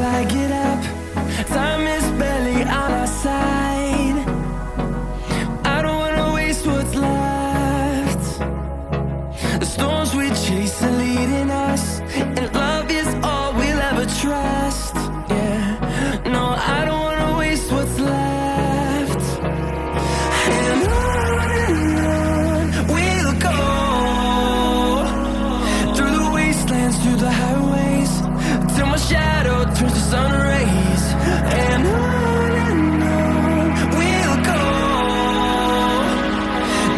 I get up. Time is barely on our side. I don't wanna waste what's left. The storms we chase are leading us, and love is all we'll ever trust. Yeah, no, I don't wanna waste what's left. And on we'll go, through the wastelands, through the highways, till my shadow turns to sun rays. And on we'll go,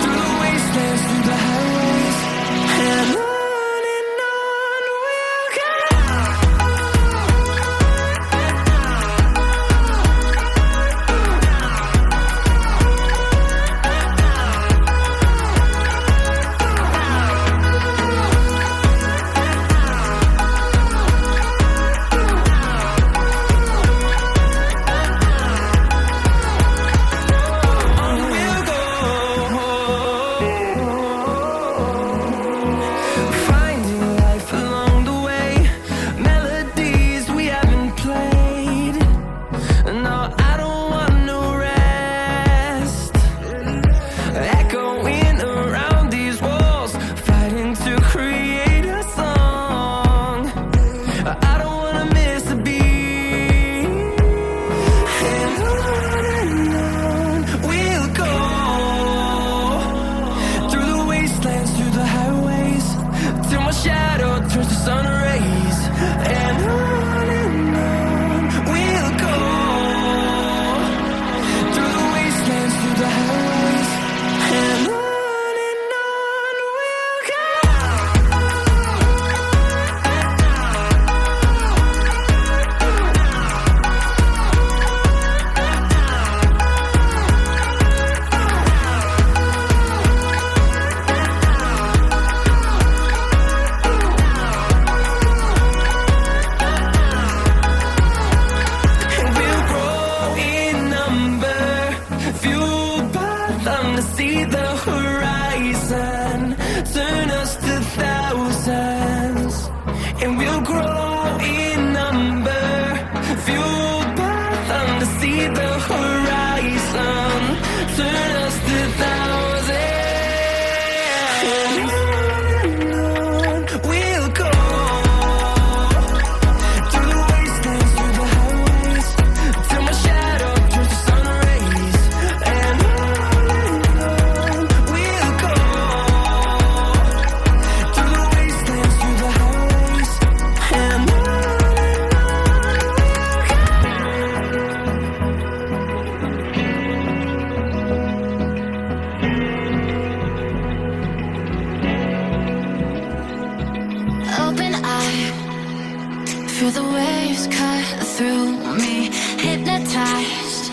through the wastelands, through the highways, and on we'll go. Finding life along the way, melodies we haven't played. No, I don't want no rest. Echoing around these walls, fighting to create a song. I don't wanna miss a beat. And on we'll go, through the wastelands, through the highways, till my shadow turns to sun rays. And on we'll go, through the wastelands, through the highways, and on we'll go. And we'll grow in number, fueled by them to see the horizon, turn us to thousands. And we'll grow in number, fueled by them to see the horizon, turn us to thousands. And on we'll go, through the wastelands, through the highways, till my shadow turns to sun rays. And on we'll go, through the wastelands, through the highways, and on Open eye, feel the waves cut through me, hypnotized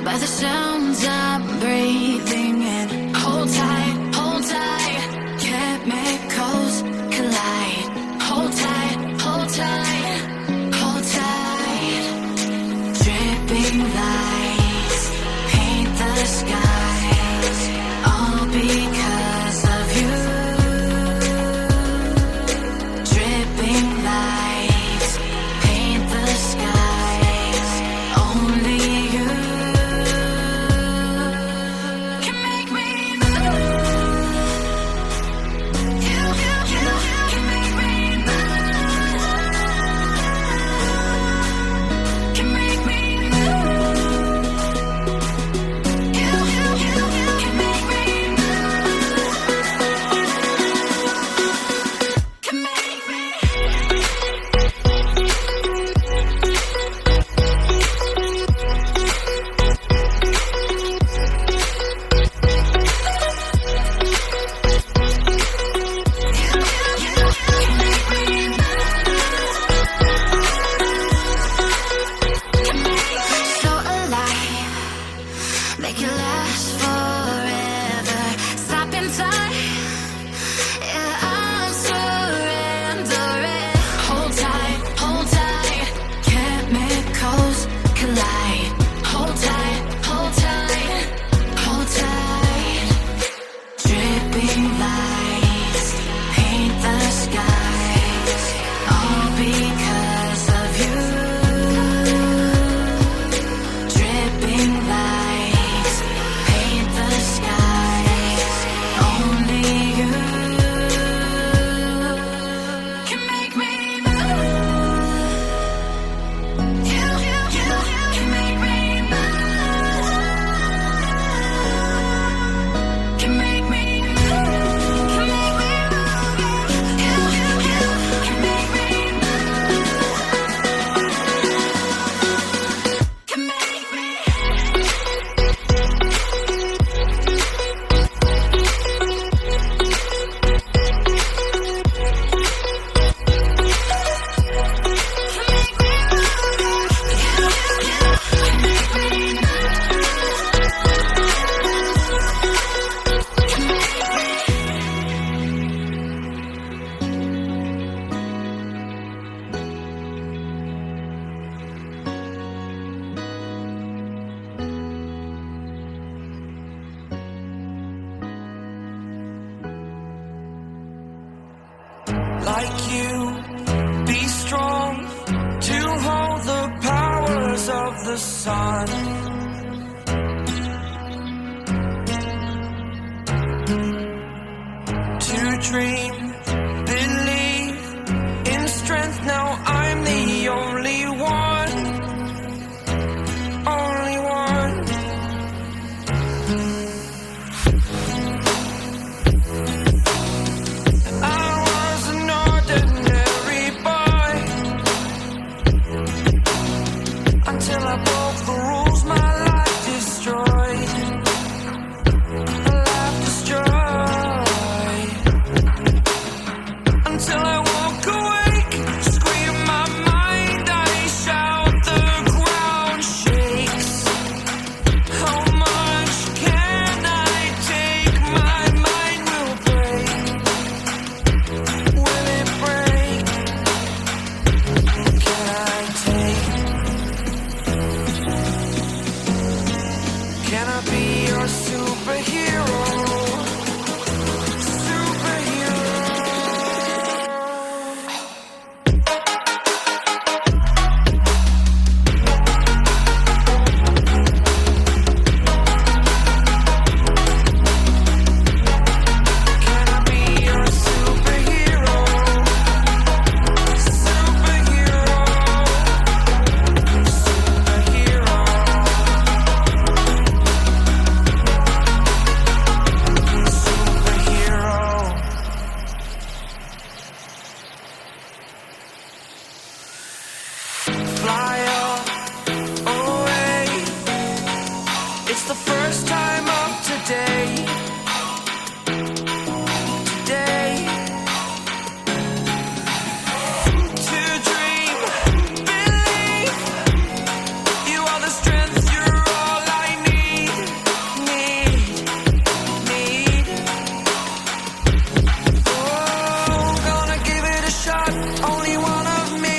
by the sounds I'm breathing in. Hold tight, chemicals collide. Hold tight, hold tight, hold tight. Dripping lights paint the skies, all because of you. Dripping lights paint the skies, only you can make me move. You can make me move. Can make me move. like you, be strong to hold the powers of the sun. To dream, believe in strength. Now I'm the only one, only one. I was an ordinary boy until I broke the rules. My life destroyed, my life destroyed. Until I walk awake, scream my mind, I shout, the ground shakes. How much can I take? My mind will break. Will it break? Can I take? Can I be your superhero? Superhero. Can I be your superhero? Superhero. Superhero. Superhero. Fly away. It's the first time of today. Today. To dream, believe. You are the strength, you're all I need. Need. Oh, gonna give it a shot. Only one of me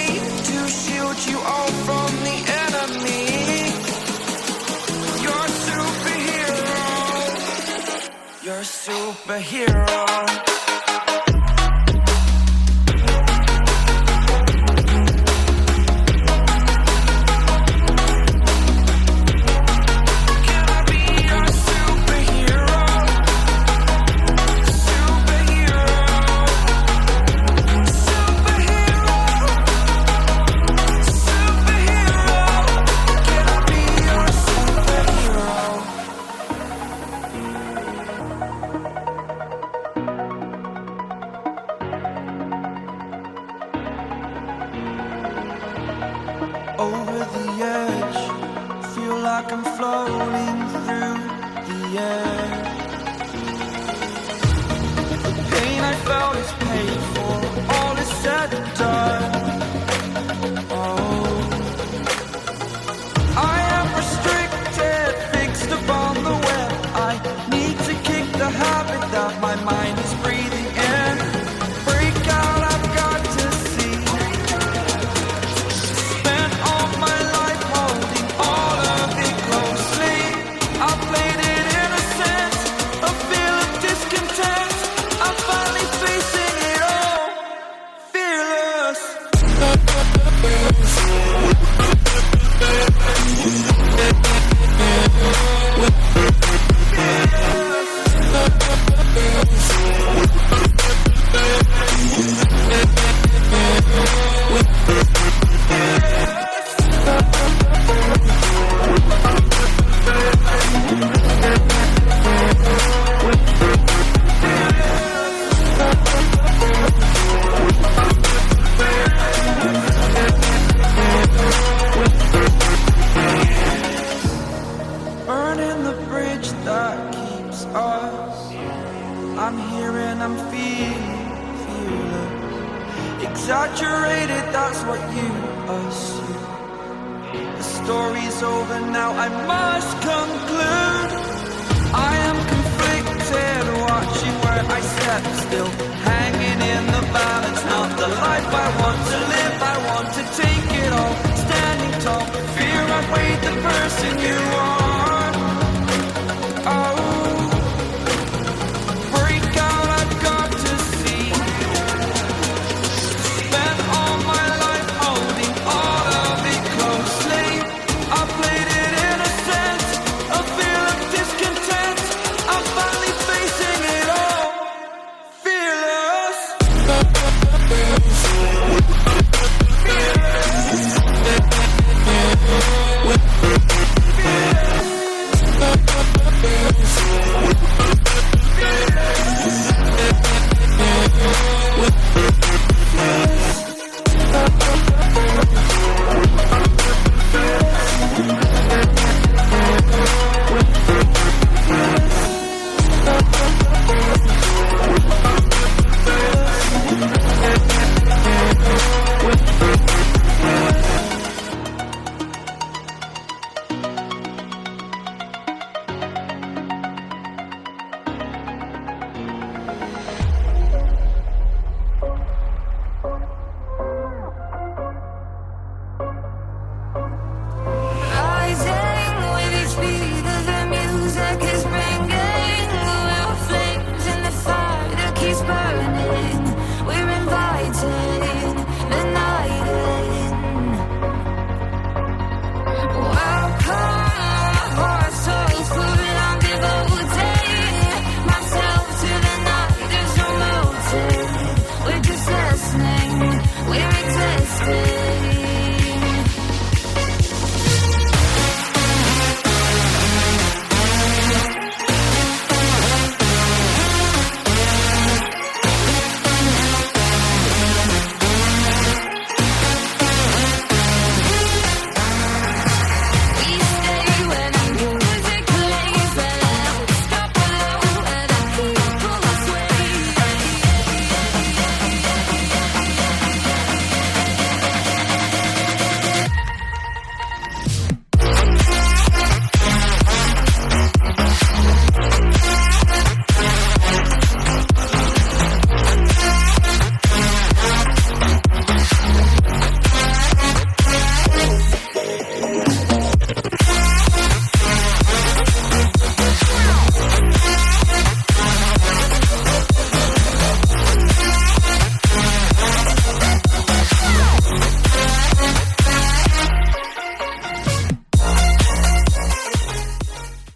to shield you all from the enemy. You're a superhero. You're a superhero. Can I be your superhero? Superhero. Superhero. Superhero. Can I be your superhero? Over the edge, feel like I'm floating through the air. The pain I felt is paid for, all is said and done. Oh, I am restricted, fixed upon the web. I need to kick the habit that my mind is breathing in. Break out, I've got to see. Spent all my life holding all of it closely. I played it innocent, a feel of discontent. I'm finally facing it all, fearless. Burning the bridge that keeps us. I'm here and I'm fearless. Exaggerated, that's what you assume. The story's over now, I must conclude. I am conflicted, watching where I step still, hanging in the balance, not the life I want to live.